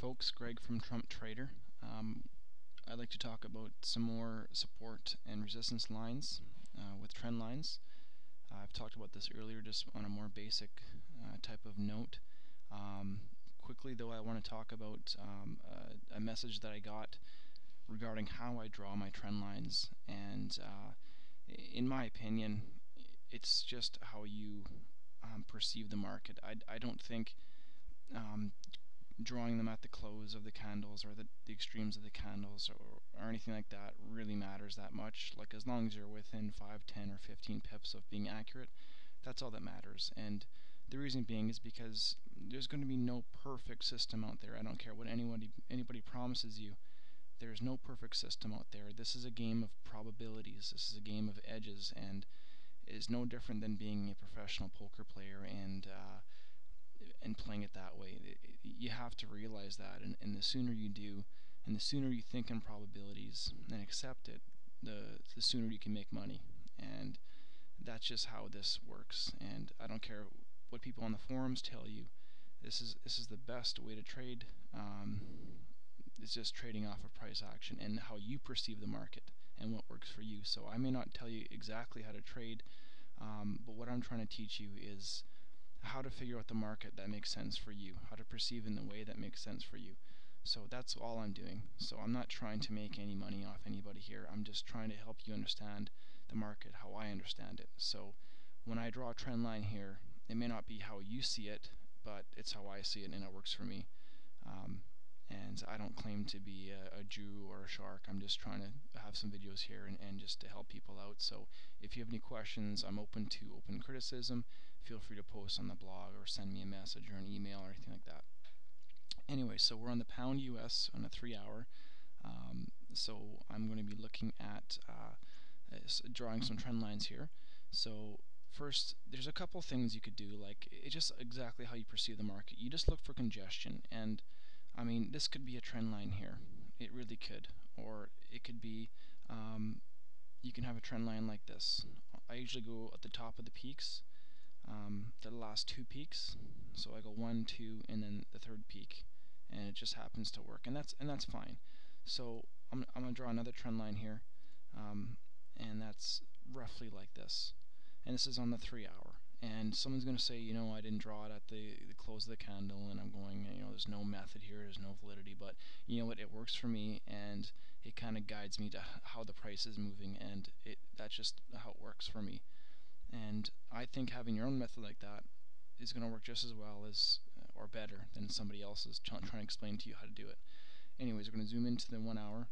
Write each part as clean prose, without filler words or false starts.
folks, Greg from Trump Trader. I'd like to talk about some more support and resistance lines with trend lines. I've talked about this earlier just on a more basic type of note. Quickly though, I want to talk about a message that I got regarding how I draw my trend lines, and in my opinion, it's just how you perceive the market. I don't think um, drawing them at the close of the candles or the extremes of the candles or anything like that really matters that much. Like, as long as you're within 5, 10, or 15 pips of being accurate, that's all that matters. And the reason being is because there's going to be no perfect system out there. I don't care what anybody promises you. There's no perfect system out there. This is a game of probabilities. This is a game of edges, and it is no different than being a professional poker player and playing it that way. You have to realize that, and the sooner you do, and the sooner you think in probabilities and accept it, the sooner you can make money. And that's just how this works. And I don't care what people on the forums tell you. This is the best way to trade. It's just trading off of price action and how you perceive the market and what works for you. So I may not tell you exactly how to trade, but what I'm trying to teach you is how to figure out the market that makes sense for you, how to perceive in the way that makes sense for you. So that's all I'm doing. So I'm not trying to make any money off anybody here. I'm just trying to help you understand the market, how I understand it. So when I draw a trend line here, it may not be how you see it, but it's how I see it, and it works for me. Um, and I don't claim to be a Jew or a shark. I'm just trying to have some videos here and just to help people out. So if you have any questions, I'm open to open criticism. Feel free to post on the blog or send me a message or an email or anything like that. Anyway, so we're on the pound US on a 3 hour. So I'm going to be looking at drawing some trend lines here. So first, there's a couple things you could do. Like, it's just exactly how you perceive the market. You just look for congestion, and I mean, this could be a trend line here. It really could. Or it could be, you can have a trend line like this. I usually go at the top of the peaks, the last two peaks. So I go 1, 2, and then the third peak, and it just happens to work, and that's fine. So I'm gonna draw another trend line here, and that's roughly like this. And this is on the 3 hour. And someone's going to say, I didn't draw it at the close of the candle, and I'm going, there's no method here, there's no validity, but you know what, it works for me, and it kind of guides me to how the price is moving, and that's just how it works for me. And I think having your own method like that is going to work just as well as, or better than somebody else's trying to explain to you how to do it. Anyways, we're going to zoom into the 1 hour,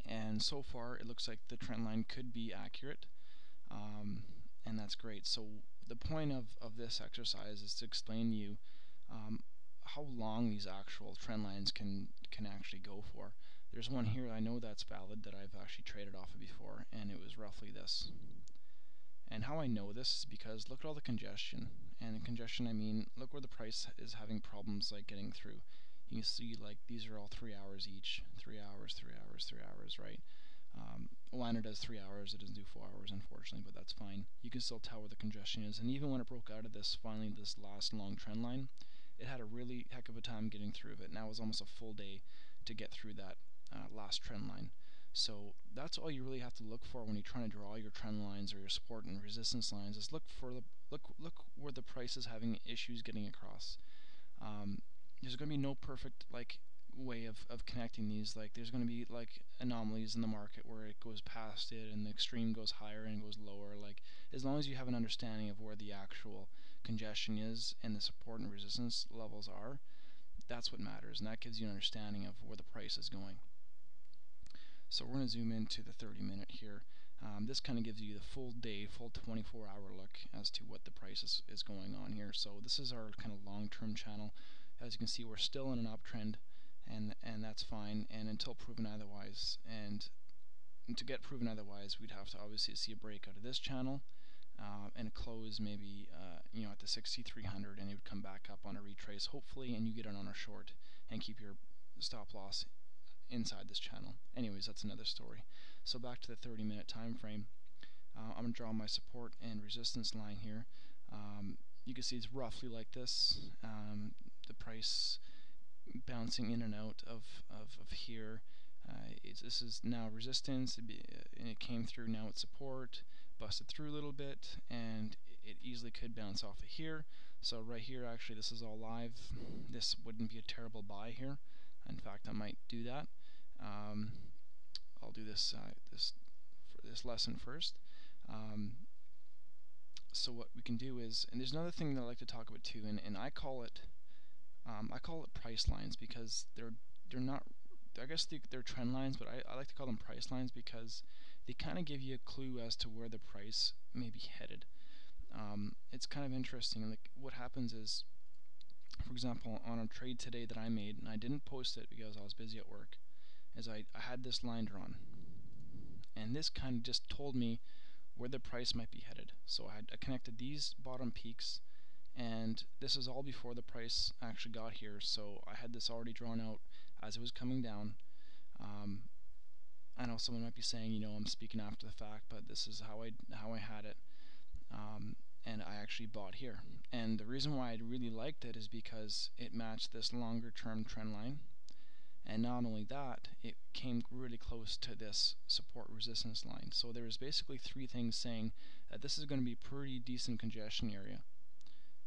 and so far it looks like the trend line could be accurate. And that's great. So the point of this exercise is to explain to you how long these actual trend lines can actually go for. There's one here I know that's valid that I've actually traded off of before, and it was roughly this. And how I know this is because look at all the congestion. And in congestion, I mean, look where the price is having problems like getting through. You can see like these are all 3 hours each. 3 hours, 3 hours, 3 hours, right? Liner does 3 hours, it doesn't do 4 hours, unfortunately, but that's fine. You can still tell where the congestion is, and even when it broke out of this, finally, this last long trend line, it had a really heck of a time getting through it. Now it was almost a full day to get through that last trend line. So that's all you really have to look for when you're trying to draw your trend lines or your support and resistance lines. Is look for look where the price is having issues getting across. There's going to be no perfect way of connecting these. Like, there's going to be anomalies in the market where it goes past it and the extreme goes higher and goes lower. Like, as long as you have an understanding of where the actual congestion is and the support and resistance levels are, that's what matters, and that gives you an understanding of where the price is going. So we're going to zoom into the 30-minute here. This kind of gives you the full day, full 24-hour look as to what the price is going on here. So this is our kind of long-term channel. As you can see, we're still in an uptrend, and that's fine, and until proven otherwise. And to get proven otherwise, we'd have to obviously see a break out of this channel and a close maybe at the 6300, and it would come back up on a retrace hopefully, and you get it on a short and keep your stop loss inside this channel. Anyways, that's another story. So back to the 30-minute time frame. I'm going to draw my support and resistance line here. You can see it's roughly like this. The price bouncing in and out of here. This is now resistance, and it came through. Now it's support, busted through a little bit, and it easily could bounce off of here. So right here, actually, this is all live. This wouldn't be a terrible buy here. In fact, I might do that. Um, I'll do this for this lesson first. So what we can do is, and there's another thing that I like to talk about too, and I call it price lines, because they're not, I guess they're trend lines, but I like to call them price lines because they kind of give you a clue as to where the price may be headed. It's kind of interesting. Like what happens is, for example, on a trade today that I made, and I didn't post it because I was busy at work, is I had this line drawn, and this kind of just told me where the price might be headed. So I connected these bottom peaks, and this is all before the price actually got here. So I had this already drawn out as it was coming down. Um, I know someone might be saying, I'm speaking after the fact, but this is how I had it, and I actually bought here. And the reason why I really liked it is because it matched this longer term trend line, and not only that, it came really close to this support resistance line. So there was basically three things saying that this is going to be a pretty decent congestion area.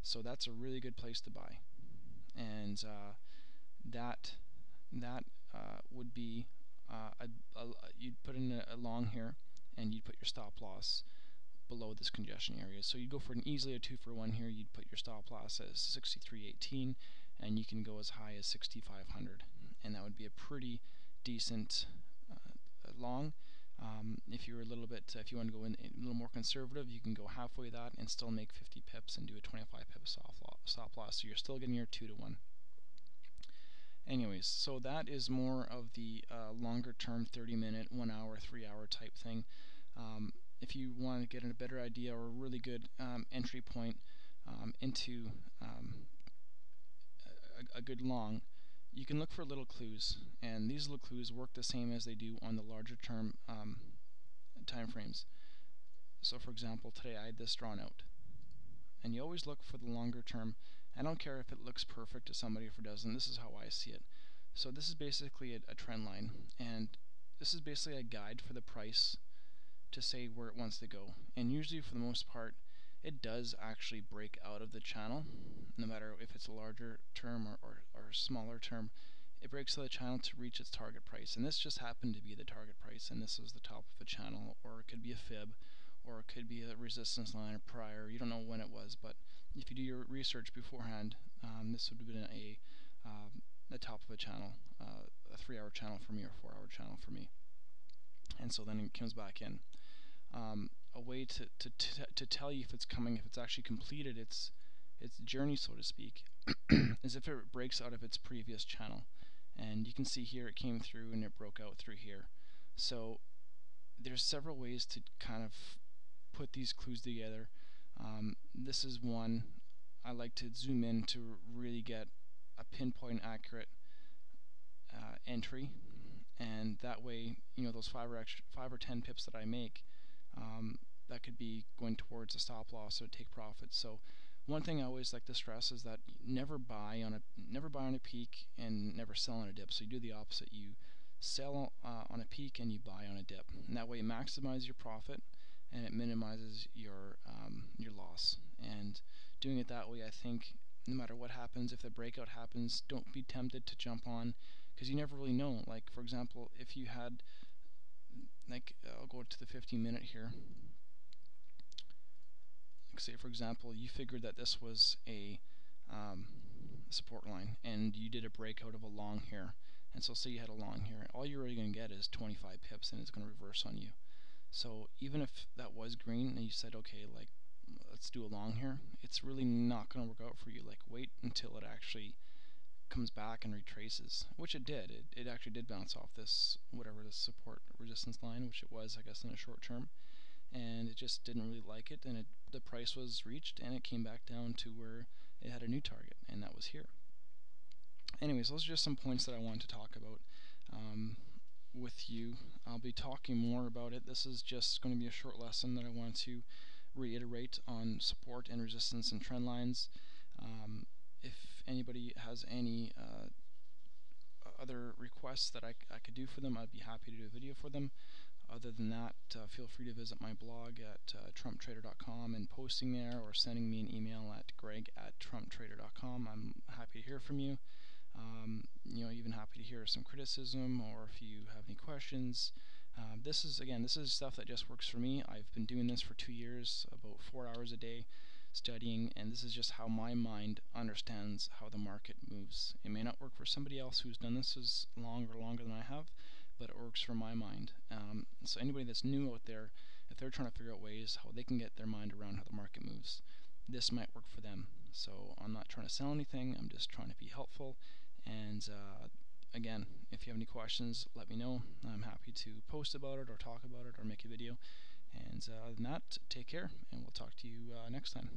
So that's a really good place to buy, and that would be you'd put in a long here, and you'd put your stop loss below this congestion area. So you'd go for an easily a 2-for-1 here. You'd put your stop loss as 63.18, and you can go as high as 6,500, and that would be a pretty decent long. If you're a little bit, if you want to go in a little more conservative, you can go halfway that and still make 50 pips and do a 25 pip stop loss. So you're still getting your 2-to-1. Anyways, so that is more of the longer term 30-minute, 1 hour, 3 hour type thing. If you want to get a better idea or a really good entry point into a good long, you can look for little clues, and these little clues work the same as they do on the larger term time frames. So for example, today I had this drawn out, and you always look for the longer term. I don't care if it looks perfect to somebody or if it doesn't. This is how I see it. So this is basically a trend line, and this is basically a guide for the price to say where it wants to go. And usually, for the most part, it does actually break out of the channel, no matter if it's a larger term or smaller term. It breaks out of the channel to reach its target price, and this just happened to be the target price, and this is the top of the channel, or it could be a fib, or it could be a resistance line or prior. You don't know when it was, but if you do your research beforehand, this would have been the top of a channel, a 3-hour channel for me or 4-hour channel for me, and so then it comes back in. A way to tell you if it's coming, if it's actually completed its journey, so to speak, is if it breaks out of its previous channel. And you can see here it came through and it broke out through here. So there's several ways to kind of put these clues together. This is one. I like to zoom in to really get a pinpoint accurate entry, and that way, those 5 or 10 pips that I make, that could be going towards a stop loss or take profit. So one thing I always like to stress is that never buy on a peak and never sell on a dip. So you do the opposite. You sell on a peak and you buy on a dip, and that way you maximize your profit and it minimizes your loss. And doing it that way, I think no matter what happens, if the breakout happens, don't be tempted to jump on, because you never really know. Like for example, if you had, like, I'll go to the 15-minute here. Like say for example, you figured that this was a support line, and you did a breakout of a long here, and so say you had a long here. All you're really going to get is 25 pips, and it's going to reverse on you. So even if that was green and you said, okay, like, let's do a long here, it's really not going to work out for you. Like, wait until it actually comes back and retraces, which it did. It actually did bounce off this, whatever the support resistance line, which it was, I guess, in the short term, and it just didn't really like it, and the price was reached, and it came back down to where it had a new target, and that was here. Anyways, those are just some points that I wanted to talk about with you. I'll be talking more about it. This is just going to be a short lesson that I want to reiterate on support and resistance and trend lines. If anybody has any other requests that I could do for them, I'd be happy to do a video for them. Other than that, feel free to visit my blog at trumptrader.com and posting there, or sending me an email at greg@trumptrader.com. I'm happy to hear from you. Even happy to hear some criticism, or if you have any questions. This is stuff that just works for me. I've been doing this for 2 years, about 4 hours a day studying, and this is just how my mind understands how the market moves. It may not work for somebody else who's done this as long or longer than I have, but it works for my mind. So anybody that's new out there, if they're trying to figure out ways how they can get their mind around how the market moves, this might work for them. So I'm not trying to sell anything. I'm just trying to be helpful. And again, if you have any questions, let me know. I'm happy to post about it, or talk about it, or make a video. And other than that, take care, and we'll talk to you next time.